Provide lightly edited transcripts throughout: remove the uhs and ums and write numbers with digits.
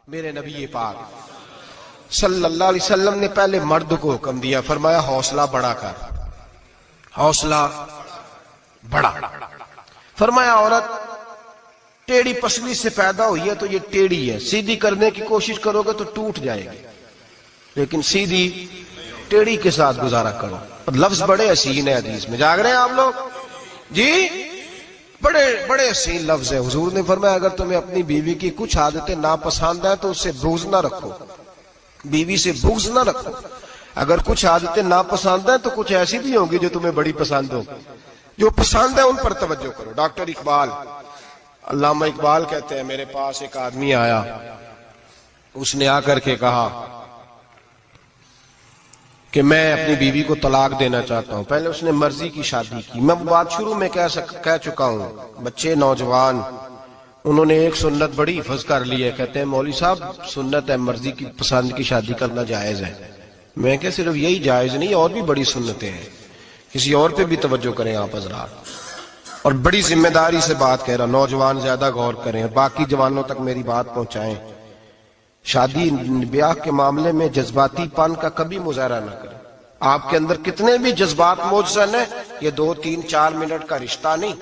میرے نبی پاک صلی اللہ علیہ وسلم نے پہلے مرد کو حکم دیا، فرمایا حوصلہ بڑا کر، حوصلہ بڑا۔ فرمایا عورت ٹیڑھی پسلی سے پیدا ہوئی ہے تو یہ ٹیڑھی ہے، سیدھی کرنے کی کوشش کرو گے تو ٹوٹ جائے گی، لیکن سیدھی ٹیڑھی کے ساتھ گزارا کرو۔ لفظ بڑے حسین ہیں، حدیث میں جاگ رہے ہیں آپ لوگ جی، بڑے بڑے حسین لفظ ہیں۔ حضور نے فرمایا اگر تمہیں اپنی بیوی کی کچھ عادتیں ناپسند ہیں تو اس سے بغض نہ رکھو، بیوی سے بغض نہ رکھو۔ اگر کچھ عادتیں ناپسند ہیں تو کچھ ایسی بھی ہوں گی جو تمہیں بڑی پسند ہوں، جو پسند ہے ان پر توجہ کرو۔ ڈاکٹر اقبال، علامہ اقبال کہتے ہیں میرے پاس ایک آدمی آیا، اس نے آ کر کے کہا کہ میں اپنی بیوی کو طلاق دینا چاہتا ہوں۔ پہلے اس نے مرضی کی شادی کی، میں وہ بات شروع میں کہہ چکا ہوں، بچے نوجوان انہوں نے ایک سنت بڑی حفظ کر لی ہے، کہتے ہیں مولوی صاحب سنت ہے مرضی کی پسند کی شادی کرنا جائز ہے۔ میں کہ صرف یہی جائز نہیں، اور بھی بڑی سنتیں ہیں، کسی اور پہ بھی توجہ کریں آپ حضرات، اور بڑی ذمہ داری سے بات کہہ رہا، نوجوان زیادہ غور کریں اور باقی جوانوں تک میری بات پہنچائیں۔ شادی بیاہ کے معاملے میں جذباتی پن کا کبھی مظاہرہ نہ کریں۔ آپ کے اندر کتنے بھی جذبات موجود ہیں، یہ 2 3 4 منٹ کا رشتہ نہیں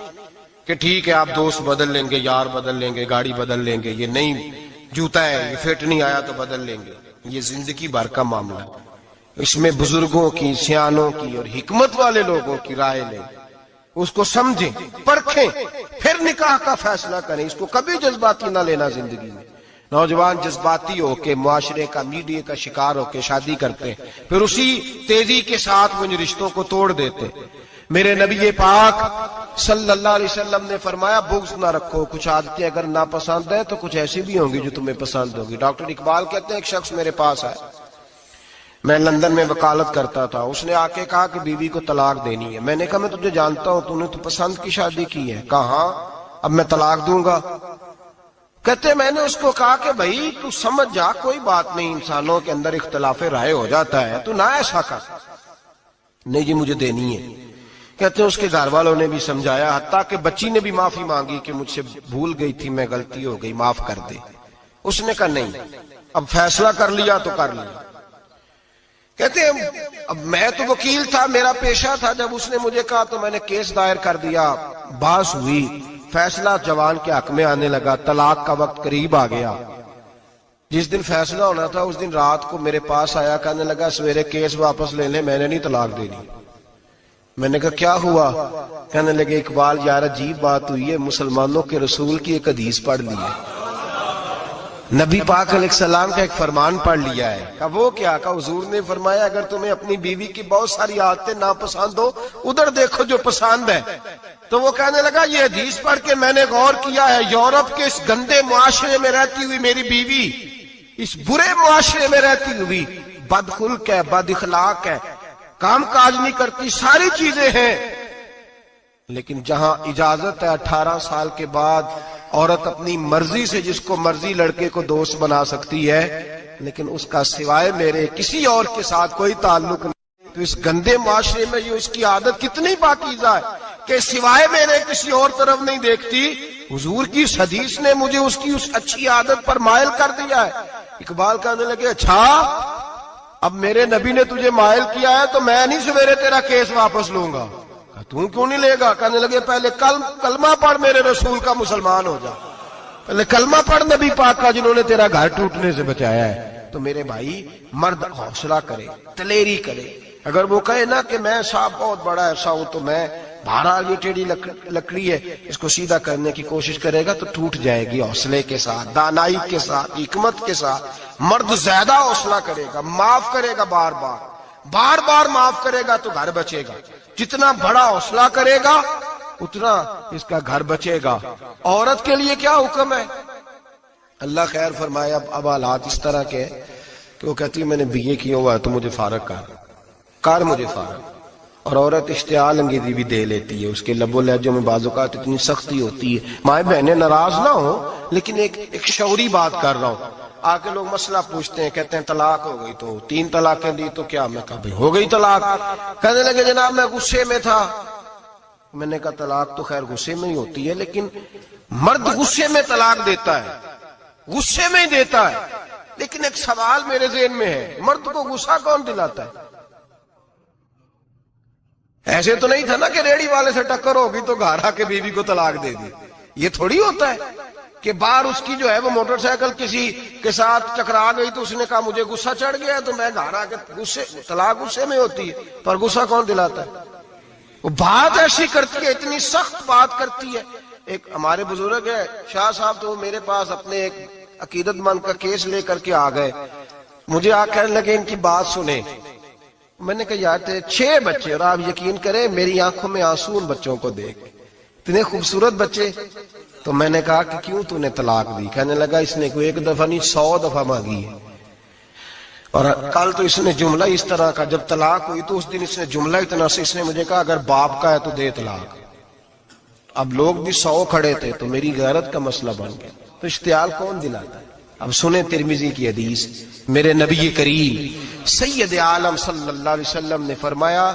کہ ٹھیک ہے آپ دوست بدل لیں گے، یار بدل لیں گے، گاڑی بدل لیں گے، یہ نہیں جوتا ہے یہ فٹ نہیں آیا تو بدل لیں گے۔ یہ زندگی بھر کا معاملہ ہے، اس میں بزرگوں کی، سیانوں کی اور حکمت والے لوگوں کی رائے لیں، اس کو سمجھیں، پرکھیں، پھر نکاح کا فیصلہ کریں۔ اس کو کبھی جذباتی نہ لینا زندگی میں۔ نوجوان جذباتی ہو کے معاشرے کا، میڈیا کا شکار ہو کے شادی کرتے ہیں، پھر اسی تیزی کے ساتھ وہ ان رشتوں کو توڑ دیتے۔ میرے نبی پاک صلی اللہ علیہ وسلم نے فرمایا بغض نہ رکھو، کچھ عادتیں اگر ناپسند ہیں تو کچھ ایسی بھی ہوں گی جو تمہیں پسند ہوگی۔ ڈاکٹر اقبال کہتے ہیں ایک شخص میرے پاس آیا، میں لندن میں وکالت کرتا تھا، اس نے آ کے کہا کہ بیوی کو طلاق دینی ہے۔ میں نے کہا میں تجھے جانتا ہوں، تو نے تو پسند کی شادی کی ہے۔ کہا ہاں، اب میں طلاق دوں گا۔ کہتے میں نے اس کو کہا کہ بھائی تو سمجھ جا، کوئی بات نہیں، انسانوں کے اندر اختلاف رائے ہو جاتا ہے، تو نہ ایسا کر۔ نہیں جی مجھے دینی ہے۔ کہتے ہیں اس کے گھر والوں نے بھی سمجھایا، حتیٰ کہ بچی نے بھی معافی مانگی کہ مجھ سے بھول گئی تھی، میں غلطی ہو گئی، معاف کر دے۔ اس نے کہا نہیں، اب فیصلہ کر لیا تو کر لیا۔ کہتے ہیں اب میں تو وکیل تھا، میرا پیشہ تھا، جب اس نے مجھے کہا تو میں نے کیس دائر کر دیا، بحث ہوئی، فیصلہ جوان کے حق میں آنے لگا، طلاق کا وقت قریب آ گیا۔ جس دن فیصلہ ہونا تھا اس دن رات کو میرے پاس آیا، کہنے لگا سویرے کیس واپس لے لیں، میں نے نہیں طلاق دینی۔ میں نے کہا کیا ہوا؟ کہنے لگے اقبال یار عجیب بات ہوئی ہے، مسلمانوں کے رسول کی ایک حدیث پڑھ لی ہے، نبی پاک علیہ السلام کا ایک فرمان پڑھ لیا ہے۔ کہا وہ کیا؟ کہا حضور نے فرمایا اگر تمہیں اپنی بیوی کی بہت ساری عادتیں ناپسند ہو، ادھر دیکھو جو پسند ہے۔ تو وہ کہنے لگا یہ حدیث پڑھ کے میں نے غور کیا ہے، یورپ کے اس گندے معاشرے میں رہتی ہوئی میری بیوی اس برے معاشرے میں رہتی ہوئی بدخلق ہے، بد اخلاق ہے، کام کاج نہیں کرتی، ساری چیزیں ہیں، لیکن جہاں اجازت ہے 18 سال کے بعد عورت اپنی مرضی سے جس کو مرضی لڑکے کو دوست بنا سکتی ہے، لیکن اس کا سوائے میرے کسی اور کے ساتھ کوئی تعلق نہیں۔ تو اس گندے معاشرے میں یہ اس کی عادت کتنی پاکیزہ ہے کہ سوائے میرے کسی اور طرف نہیں دیکھتی۔ حضور کی اس حدیث نے مجھے اس کی اس اچھی عادت پر مائل کر دیا ہے۔ اقبال کہنے لگے اچھا اب میرے نبی نے تجھے مائل کیا ہے تو میں نہیں سویرے تیرا کیس واپس لوں گا۔ تم کیوں نہیں لے گا؟ کہنے لگے پہلے کلمہ پڑھ میرے رسول کا، مسلمان ہو جا، پہلے کلمہ پڑھ نبی پاک کا جنہوں نے تیرا گھر ٹوٹنے سے بچایا ہے۔ تو میرے بھائی مرد حوصلہ کرے، دلیری کرے۔ اگر وہ کہے نا کہ میں صاحب بہت بڑا ایسا ہوں تو میں بہرحال یہ ٹیڑھی لکڑی ہے اس کو سیدھا کرنے کی کوشش کرے گا تو ٹوٹ جائے گی۔ حوصلے کے ساتھ، دانائی کے ساتھ، حکمت کے ساتھ مرد زیادہ حوصلہ کرے گا، معاف کرے گا، بار بار معاف کرے گا تو گھر بچے گا۔ جتنا بڑا حوصلہ کرے گا اتنا اس کا گھر بچے گا۔ عورت کے لیے کیا حکم ہے؟ اللہ خیر فرمائے۔ اب حالات اس طرح کے کہ وہ کہتی ہے میں نے BA کیا ہوا ہے تو مجھے فارغ کر مجھے فارغ۔ اور عورت اشتعال انگیزی بھی دے لیتی ہے، اس کے لب و لہجوں میں بعض اوقات اتنی سختی ہوتی ہے۔ مائیں بہنیں ناراض نہ ہو، لیکن ایک شعوری بات کر رہا ہوں۔ آ کے لوگ مسئلہ پوچھتے ہیں، کہتے ہیں طلاق ہو گئی تو 3 طلاقیں دی تو کیا؟ میں کہا بھئی ہو گئی طلاق۔ کہنے لگے جناب میں غصے میں تھا۔ میں نے کہا طلاق تو خیر غصے میں ہی ہوتی ہے، لیکن مرد غصے میں طلاق دیتا ہے، غصے میں ہی دیتا ہے. لیکن ایک سوال میرے ذہن میں ہے, مرد کو غصہ کون دلاتا ہے؟ ایسے تو نہیں تھا نا کہ ریڑھی والے سے ٹکر ہوگی تو گھر آ کے بیوی کو طلاق دے دی. یہ تھوڑی ہوتا ہے کہ باہر اس کی جو ہے وہ موٹر سائیکل کسی کے ساتھ ٹکرا گئی تو اس نے کہا مجھے غصہ چڑھ گیا تو میں گھر آ کے طلاق غصے میں ہوتی ہے. پر غصہ کون دلاتا ہے؟ وہ بات ایسی کرتی ہے, اتنی سخت بات کرتی ہے. ایک ہمارے بزرگ ہے شاہ صاحب, تو میرے پاس اپنے ایک عقیدت مند کا کیس لے کر کے آ گئے. مجھے آ کہنے لگے ان کی بات سنیں. میں نے کہا یار تھے 6 بچے, اور آپ یقین کریں میری آنکھوں میں آنسو ان بچوں کو دیکھ, اتنے خوبصورت بچے. تو میں نے کہا کہ کیوں تو نے طلاق دی؟ کہنے لگا اس نے کوئی 1 دفعہ نہیں 100 دفعہ مانگی ہے. اور کل تو اس نے جملہ اس طرح کا, جب طلاق ہوئی تو اس دن اس نے جملہ اتنا سے اس نے مجھے کہا اگر باپ کا ہے تو دے طلاق. اب لوگ بھی 100 کھڑے تھے تو میری غیرت کا مسئلہ بن گیا. تو اشتعال کون دلاتا ہے؟ اب سنیں ترمذی کی حدیث. میرے نبی کریم سید عالم صلی اللہ علیہ وسلم نے فرمایا